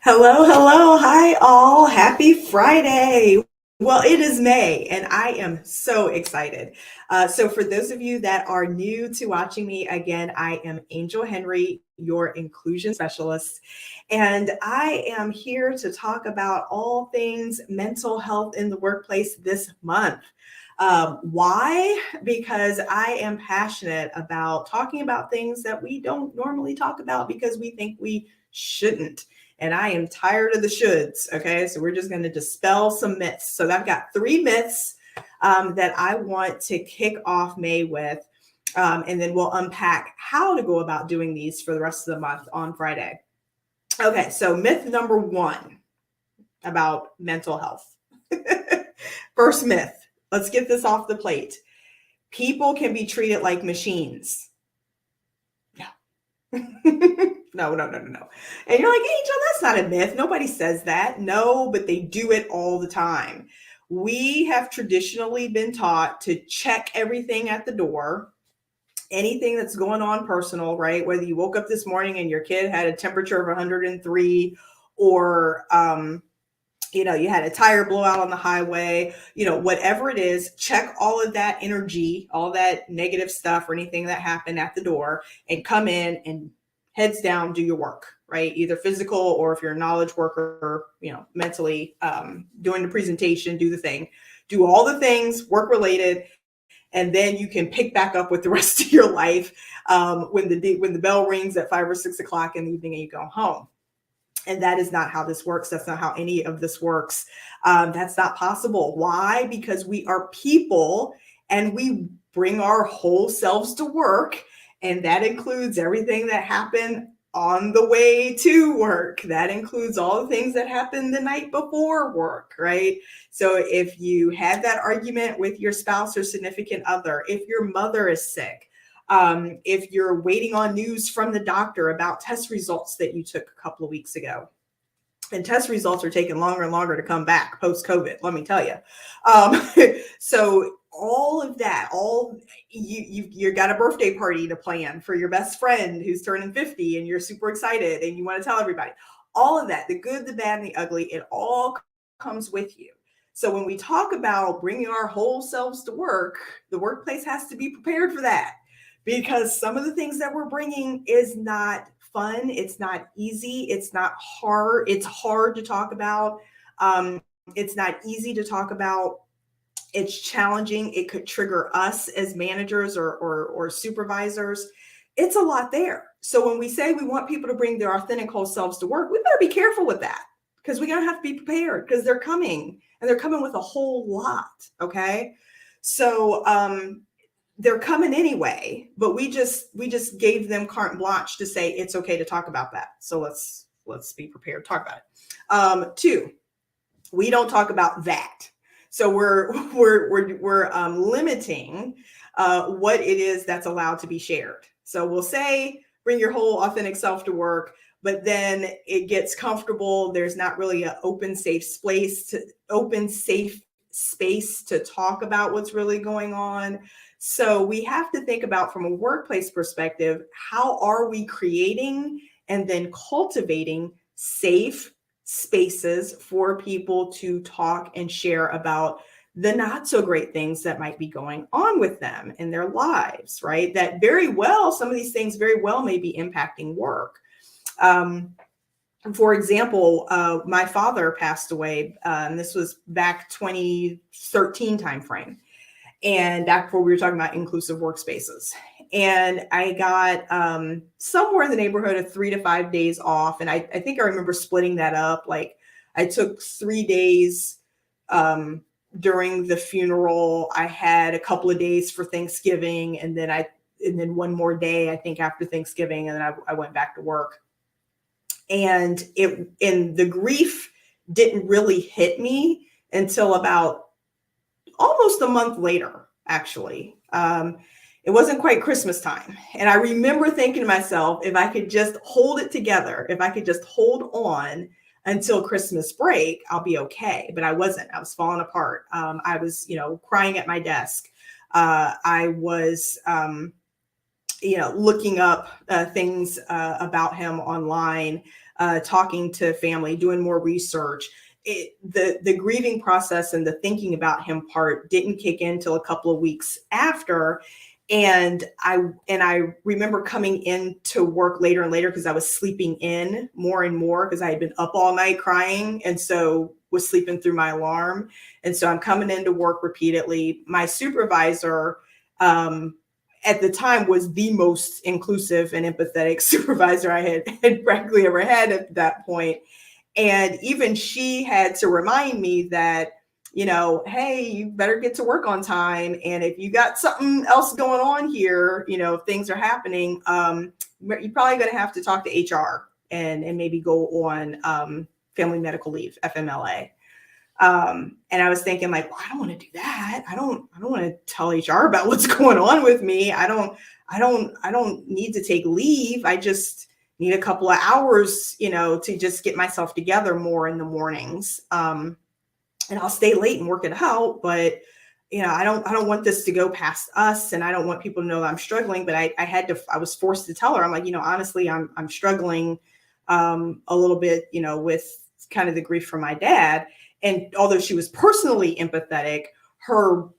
Hello, hello. Hi, all. Happy Friday. Well, it is May, and I am so excited. So, for those of you that are new to watching me, again, I am Angel Henry, your inclusion specialist, and I am here to talk about all things mental health in the workplace this month. Why? Because I am passionate about talking about things that we don't normally talk about because we think we shouldn't. And I am tired of the shoulds. Okay. So we're just going to dispel some myths. So I've got three myths that I want to kick off May with. And then we'll unpack how to go about doing these for the rest of the month on Friday. Okay. So myth number one about mental health. First myth. Let's get this off the plate. People can be treated like machines. No. No, no, no, no, no. And you're like, Angel, that's not a myth. Nobody says that. No, but they do it all the time. We have traditionally been taught to check everything at the door, anything that's going on personal, right? Whether you woke up this morning and your kid had a temperature of 103 or, you had a tire blowout on the highway, whatever it is, check all of that energy, all that negative stuff or anything that happened at the door and come in and heads down, do your work, right? Either physical or if you're a knowledge worker, mentally doing the presentation, do the thing, do all the things work related. And then you can pick back up with the rest of your life when the bell rings at 5 or 6 o'clock in the evening and you go home. And that is not how this works. That's not how any of this works. That's not possible. Why? Because we are people and we bring our whole selves to work. And that includes everything that happened on the way to work. That includes all the things that happened the night before work, right? So if you had that argument with your spouse or significant other, if your mother is sick, if you're waiting on news from the doctor about test results that you took a couple of weeks ago, and test results are taking longer and longer to come back post COVID, let me tell you. So all of that, you got a birthday party to plan for your best friend who's turning 50 and you're super excited and you want to tell everybody. All of that, the good, the bad, and the ugly, it all comes with you. So when we talk about bringing our whole selves to work, the workplace has to be prepared for that because some of the things that we're bringing is not fun. It's not easy. It's not hard. It's hard to talk about. It's not easy to talk about. It's challenging. It could trigger us as managers or supervisors. It's a lot there. So when we say we want people to bring their authentic whole selves to work, we better be careful with that because we're going to have to be prepared because they're coming and they're coming with a whole lot. Okay. So, they're coming anyway, but we just gave them carte blanche to say it's okay to talk about that. So let's be prepared to talk about it. Two, we don't talk about that. So we're limiting what it is that's allowed to be shared. So we'll say bring your whole authentic self to work, but then it gets comfortable. There's not really an open safe space to talk about what's really going on. So we have to think about from a workplace perspective, how are we creating and then cultivating safe spaces for people to talk and share about the not so great things that might be going on with them in their lives, right? That some of these things very well may be impacting work. For example, my father passed away, and this was back 2013 timeframe. And back before we were talking about inclusive workspaces. And I got somewhere in the neighborhood of 3 to 5 days off. And I think I remember splitting that up. Like I took 3 days during the funeral. I had a couple of days for Thanksgiving, and then one more day, I think, after Thanksgiving, and then I went back to work. And the grief didn't really hit me until about almost a month later, actually. It wasn't quite Christmas time. And I remember thinking to myself, if I could just hold it together, if I could just hold on until Christmas break, I'll be okay. But I wasn't. I was falling apart. I was, crying at my desk. I was looking up things about him online, talking to family, doing more research. The grieving process and the thinking about him part didn't kick in till a couple of weeks after. And I remember coming into work later and later because I was sleeping in more and more because I had been up all night crying, and so was sleeping through my alarm. And so I'm coming into work repeatedly. My supervisor, at the time, was the most inclusive and empathetic supervisor I had practically ever had at that point. And even she had to remind me that, hey, you better get to work on time. And if you got something else going on here, if things are happening, you're probably going to have to talk to HR and maybe go on family medical leave, FMLA. And I was thinking, like, well, I don't want to do that. I don't want to tell HR about what's going on with me. I don't need to take leave. I just need a couple of hours, to just get myself together more in the mornings. And I'll stay late and work it out, but I don't want this to go past us, and I don't want people to know that I'm struggling. But I was forced to tell her, I'm like, honestly, I'm struggling a little bit, with kind of the grief from my dad. And although she was personally empathetic, her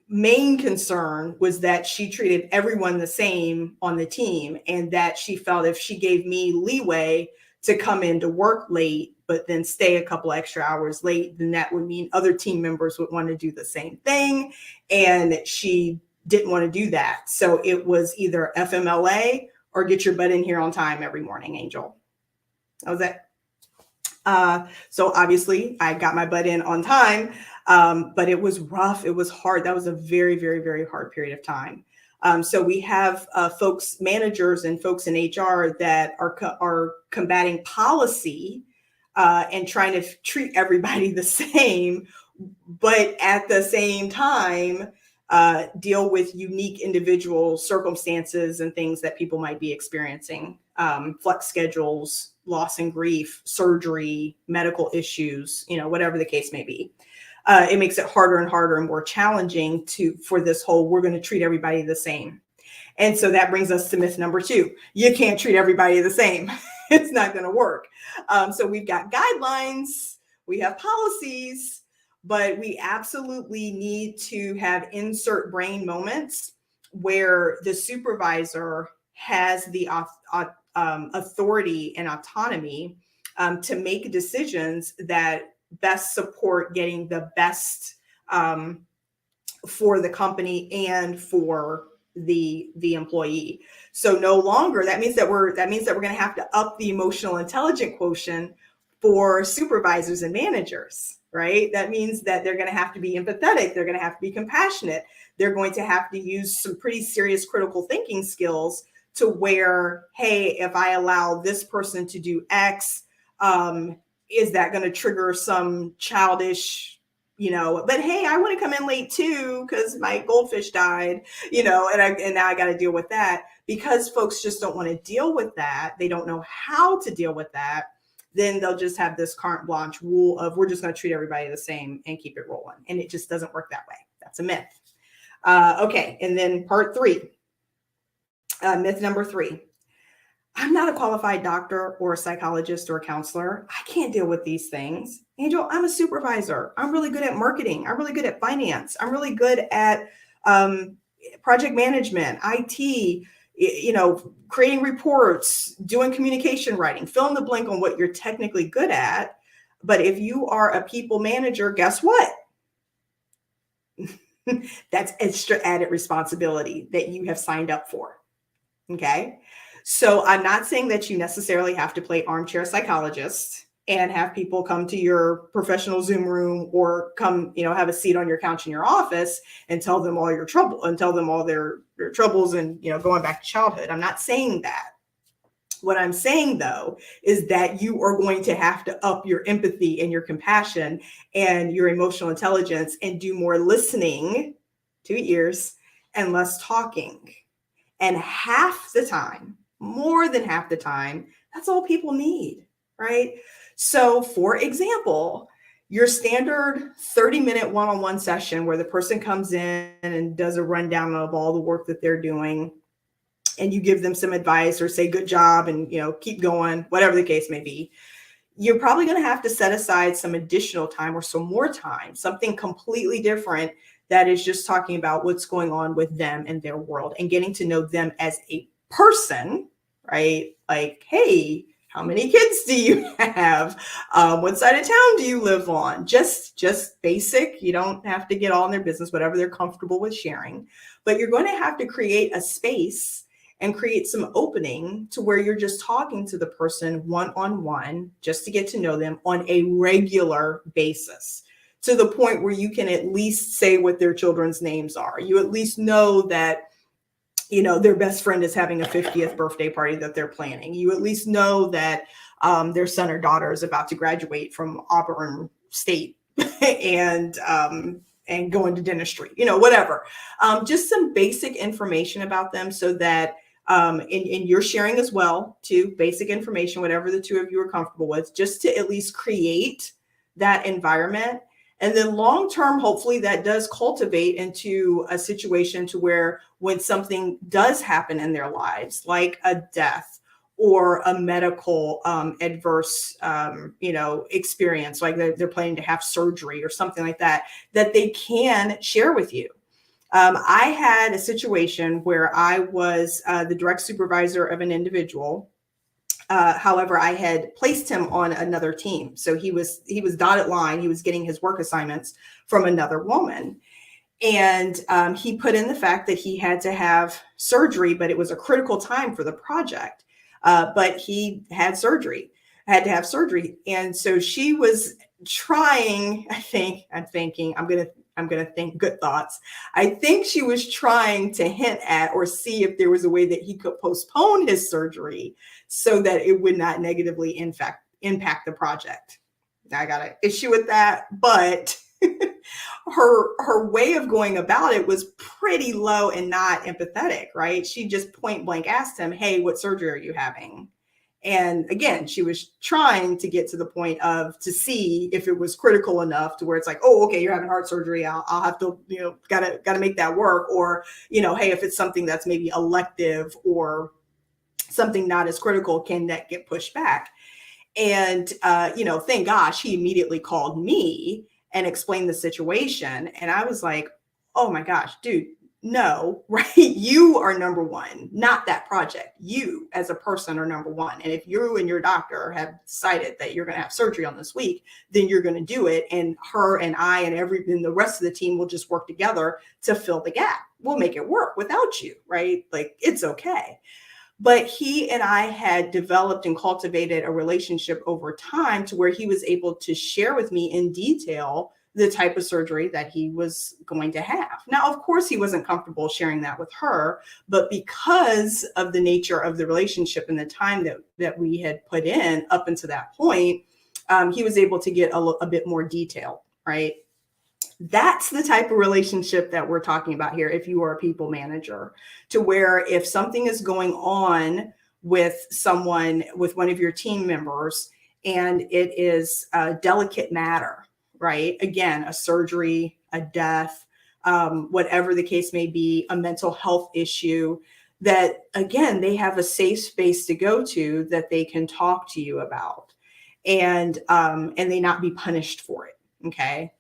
main concern was that she treated everyone the same on the team, and that she felt if she gave me leeway to come into work late, but then stay a couple extra hours late, then that would mean other team members would want to do the same thing. And she didn't want to do that. So it was either FMLA or get your butt in here on time every morning, Angel. That was it. So obviously I got my butt in on time, but it was rough. It was hard. That was a very, very, very hard period of time. So we have managers and folks in HR that are combating policy and trying to treat everybody the same, but at the same time, deal with unique individual circumstances and things that people might be experiencing, flex schedules, loss and grief, surgery, medical issues, whatever the case may be. It makes it harder and harder and more challenging for this whole, we're going to treat everybody the same. And so that brings us to myth number 2. You can't treat everybody the same. It's not going to work. So we've got guidelines, we have policies, but we absolutely need to have insert brain moments where the supervisor has the authority and autonomy to make decisions that best support getting the best for the company and for the employee. So no longer, that means that we're going to have to up the emotional intelligence quotient for supervisors and managers, right? That means that they're going to have to be empathetic. They're going to have to be compassionate. They're going to have to use some pretty serious critical thinking skills to where, hey, if I allow this person to do X, is that going to trigger some childish, but hey, I want to come in late too because my goldfish died, and now I got to deal with that. Because folks just don't want to deal with that. They don't know how to deal with that. Then they'll just have this carte blanche rule of we're just going to treat everybody the same and keep it rolling. And it just doesn't work that way. That's a myth. Okay. And then part 3, myth number 3. I'm not a qualified doctor or a psychologist or a counselor. I can't deal with these things. Angel, I'm a supervisor. I'm really good at marketing. I'm really good at finance. I'm really good at project management, IT, creating reports, doing communication writing, fill in the blank on what you're technically good at. But if you are a people manager, guess what? That's extra added responsibility that you have signed up for. Okay. So I'm not saying that you necessarily have to play armchair psychologist and have people come to your professional Zoom room or come, have a seat on your couch in your office and tell them all your trouble and tell them all their troubles and, going back to childhood. I'm not saying that. What I'm saying, though, is that you are going to have to up your empathy and your compassion and your emotional intelligence and do more listening to ears and less talking. And half the time, more than half the time, that's all people need, right? So for example, your standard 30-minute one-on-one session where the person comes in and does a rundown of all the work that they're doing, and you give them some advice or say good job and keep going, whatever the case may be, you're probably going to have to set aside some additional time or some more time, something completely different that is just talking about what's going on with them and their world and getting to know them as a person, right? Like, hey, how many kids do you have? What side of town do you live on? Just basic. You don't have to get all in their business, whatever they're comfortable with sharing. But you're going to have to create a space and create some opening to where you're just talking to the person one-on-one, just to get to know them on a regular basis, to the point where you can at least say what their children's names are. You at least know that their best friend is having a 50th birthday party that they're planning. You at least know that their son or daughter is about to graduate from Auburn State and go into dentistry, whatever. Just some basic information about them so that, and you're sharing as well, too, basic information, whatever the two of you are comfortable with, just to at least create that environment. And then long term, hopefully that does cultivate into a situation to where when something does happen in their lives, like a death or a medical adverse, experience, like they're planning to have surgery or something like that, that they can share with you. I had a situation where I was the direct supervisor of an individual. However, I had placed him on another team. So he was dotted line. He was getting his work assignments from another woman. And he put in the fact that he had to have surgery, but it was a critical time for the project. But he had to have surgery. And so she was trying, I'm going to think good thoughts. I think she was trying to hint at or see if there was a way that he could postpone his surgery so that it would not negatively impact the project. I got an issue with that, but her way of going about it was pretty low and not empathetic, right? She just point blank asked him, hey, what surgery are you having? And again, she was trying to get to the point to see if it was critical enough to where it's like, oh, okay, you're having heart surgery. I'll have to, gotta make that work. Or, hey, if it's something that's maybe elective or something not as critical, can that get pushed back? And, thank gosh, he immediately called me and explained the situation. And I was like, oh my gosh, dude, no, right? You are number one, not that project. You as a person are number one. And if you and your doctor have decided that you're going to have surgery on this week, then you're going to do it. And her and I and the rest of the team will just work together to fill the gap. We'll make it work without you, right? Like, it's okay. But he and I had developed and cultivated a relationship over time to where he was able to share with me in detail the type of surgery that he was going to have. Now, of course, he wasn't comfortable sharing that with her, but because of the nature of the relationship and the time that we had put in up until that point, he was able to get a bit more detail, right? That's the type of relationship that we're talking about here. If you are a people manager, to where if something is going on with someone, with one of your team members, and it is a delicate matter, right? Again, a surgery, a death, whatever the case may be, a mental health issue, that again, they have a safe space to go to that they can talk to you about, and they not be punished for it. Okay.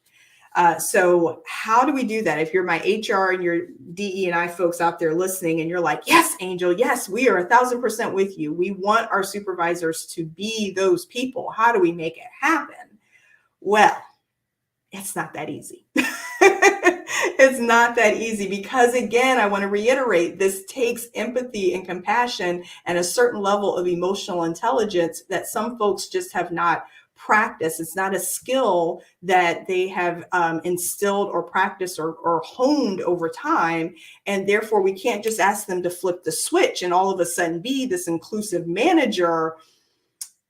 So how do we do that? If you're my HR and your DE&I folks out there listening and you're like, yes, Angel, yes, we are 1,000% with you. We want our supervisors to be those people. How do we make it happen? Well, it's not that easy. It's not that easy because, again, I want to reiterate, this takes empathy and compassion and a certain level of emotional intelligence that some folks just have not practiced. It's not a skill that they have instilled or practiced or honed over time. And therefore, we can't just ask them to flip the switch and all of a sudden be this inclusive manager,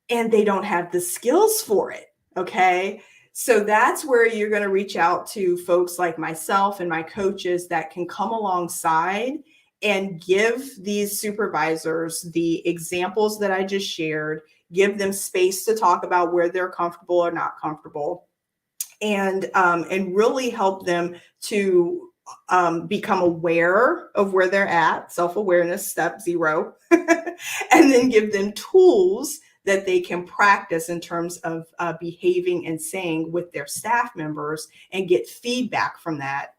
and they don't have the skills for it. Okay. So that's where you're going to reach out to folks like myself and my coaches that can come alongside and give these supervisors the examples that I just shared, give them space to talk about where they're comfortable or not comfortable, and really help them to become aware of where they're at, self-awareness, step 0, and then give them tools that they can practice in terms of behaving and saying with their staff members, and get feedback from that,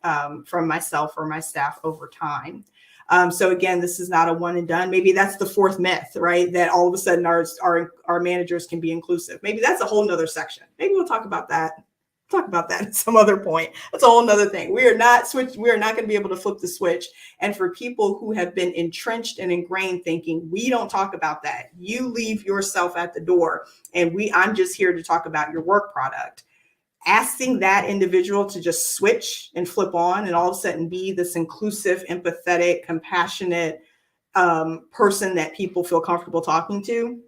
from myself or my staff over time. So again, this is not a one and done. Maybe that's the 4th myth, right? That all of a sudden our managers can be inclusive. Maybe that's a whole nother section. Maybe we'll talk about that at some other point. That's a whole nother thing. We are not going to be able to flip the switch. And for people who have been entrenched and ingrained thinking, we don't talk about that. You leave yourself at the door, and I'm just here to talk about your work product. Asking that individual to just switch and flip on and all of a sudden be this inclusive, empathetic, compassionate person that people feel comfortable talking to,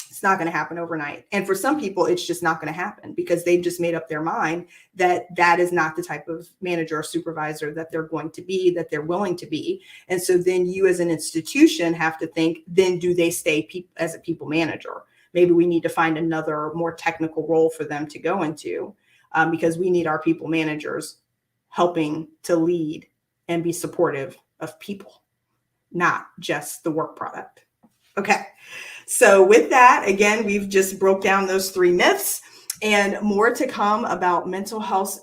it's not going to happen overnight. And for some people, it's just not going to happen because they've just made up their mind that that is not the type of manager or supervisor that they're going to be, that they're willing to be. And so then you as an institution have to think, then do they stay as a people manager? Maybe we need to find another more technical role for them to go into, because we need our people managers helping to lead and be supportive of people, not just the work product. Okay. So with that, again, we've just broke down those 3 myths, and more to come about mental health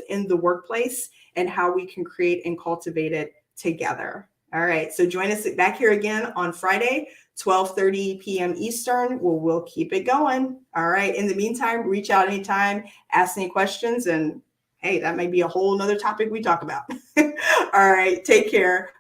in the workplace and how we can create and cultivate it together. All right. So join us back here again on Friday, 12:30 p.m. Eastern. We'll keep it going. All right. In the meantime, reach out anytime, ask any questions, and hey, that may be a whole nother topic we talk about. All right. Take care.